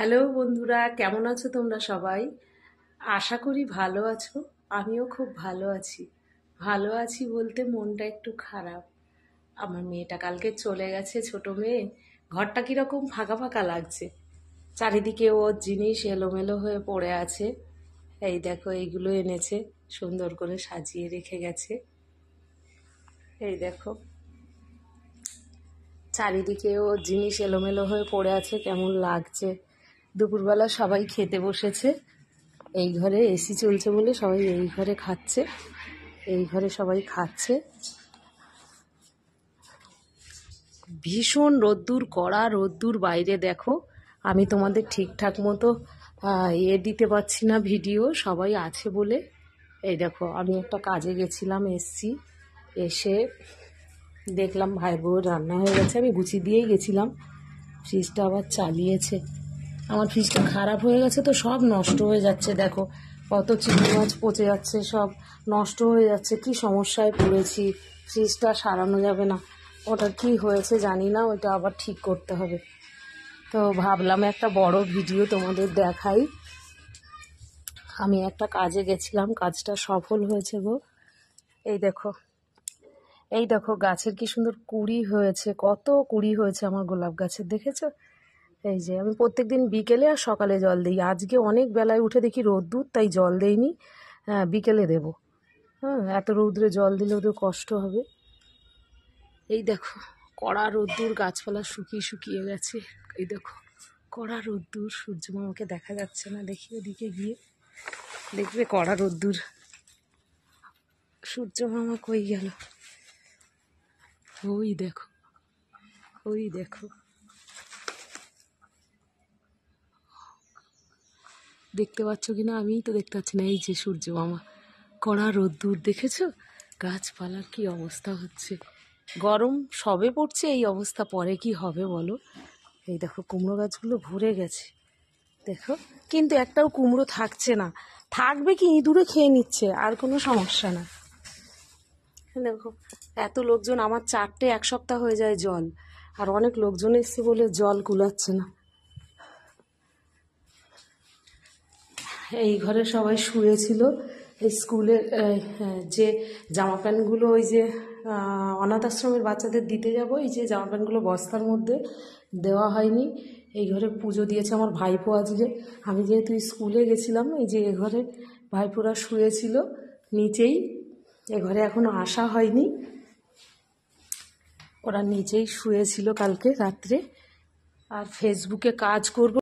Hello বন্ধুরা, কেমন আছো তোমরা সবাই? আশা করি ভালো আছো। আমিও খুব ভালো আছি। ভালো আছি বলতে মনটা একটু খারাপ। আমার মেয়েটা কালকে চলে গেছে, ছোট মেয়ে। ঘরটা কিরকম ফাঁকা ফাঁকা লাগছে। চারিদিকে ওর জিনিস এলোমেলো হয়ে পড়ে আছে। এই দেখো, এইগুলো এনেছে, সুন্দর করে সাজিয়ে রেখে গেছে। এই দেখো, চারিদিকে ওর জিনিস এলোমেলো হয়ে পড়ে আছে, কেমন লাগছে। দুপুরবেলা সবাই খেতে বসেছে। এই ঘরে এসি চলছে বলে সবাই এই ঘরে খাচ্ছে। এই ঘরে সবাই খাচ্ছে। ভীষণ রোদ্দুর, কড়া রোদ্দুর বাইরে। দেখো, আমি তোমাদের ঠিকঠাক মতো দিতে পারছি না ভিডিও, সবাই আছে বলে। এই দেখো, আমি একটা কাজে গেছিলাম, এসছি, এসে দেখলাম ভাই বউয়ের রান্না হয়ে গেছে। আমি গুছিয়ে দিয়েই গেছিলাম। ফ্রিজটা আবার চালিয়েছে। আমার ফ্রিজটা খারাপ হয়ে গেছে, তো সব নষ্ট হয়ে যাচ্ছে। দেখো, কত চিংড়ি মাছ পচে যাচ্ছে, সব নষ্ট হয়ে যাচ্ছে। কি সমস্যায় পড়েছি। ফ্রিজটা সারানো যাবে না। ওটা কি হয়েছে জানি না, ওইটা আবার ঠিক করতে হবে। তো ভাবলাম একটা বড় ভিডিও তোমাদের দেখাই। আমি একটা কাজে গেছিলাম, কাজটা সফল হয়েছে গো। এই দেখো, এই দেখো, গাছের কি সুন্দর কুঁড়ি হয়েছে। কত কুঁড়ি হয়েছে আমার গোলাপ গাছের, দেখেছো? এই যে আমি প্রত্যেকদিন বিকেলে আর সকালে জল দিই। আজকে অনেক বেলায় উঠে দেখি রোদ্দুর, তাই জল দেইনি। হ্যাঁ, বিকেলে দেব। হ্যাঁ, এত রৌদ্রে জল দিলে ওদের কষ্ট হবে। এই দেখো, কড়া রোদ্দুর, গাছপালা শুকিয়ে শুকিয়ে গেছে। এই দেখো, কড়া রোদ্দুর, সূর্য মামাকে দেখা যাচ্ছে না। দেখি ওদিকে গিয়ে দেখবে, কড়া রোদ্দুর। সূর্য মামা কই গেল? ওই দেখো, ওই দেখো, দেখতে পাচ্ছ কিনা? আমিই তো দেখতে পাচ্ছি না। এই যে সূর্য মামা, কড়া রোদ্দুর, দেখেছো? গাছপালার কি অবস্থা হচ্ছে। গরম সবে পড়ছে, এই অবস্থা পরে কি হবে বলো? এই দেখো, কুমড়ো গাছগুলো ভরে গেছে। দেখো, কিন্তু একটাও কুমড়ো থাকছে না। থাকবে কি, ইঁদুরে খেয়ে নিচ্ছে, আর কোনো সমস্যা না। দেখো, এত লোকজন, আমার 4টে এক সপ্তাহ হয়ে যায় জল, আর অনেক লোকজন এসছে বলে জল কুলাচ্ছে না। এই ঘরে সবাই শুয়েছিল। এই স্কুলের যে জামা প্যান্টগুলো, ওই যে অনাথ আশ্রমের বাচ্চাদের দিতে যাব, এই যে জামা প্যান্টগুলো বস্তার মধ্যে দেওয়া হয়নি। এই ঘরে পুজো দিয়েছে আমার ভাইপো আজকে। আমি যেহেতু স্কুলে গেছিলাম, এই যে এ ঘরে ভাইপোরা শুয়েছিল নিচেই। এ ঘরে এখনো আসা হয়নি, ওরা নিচেই শুয়েছিল কালকে রাত্রে। আর ফেসবুকে কাজ করব।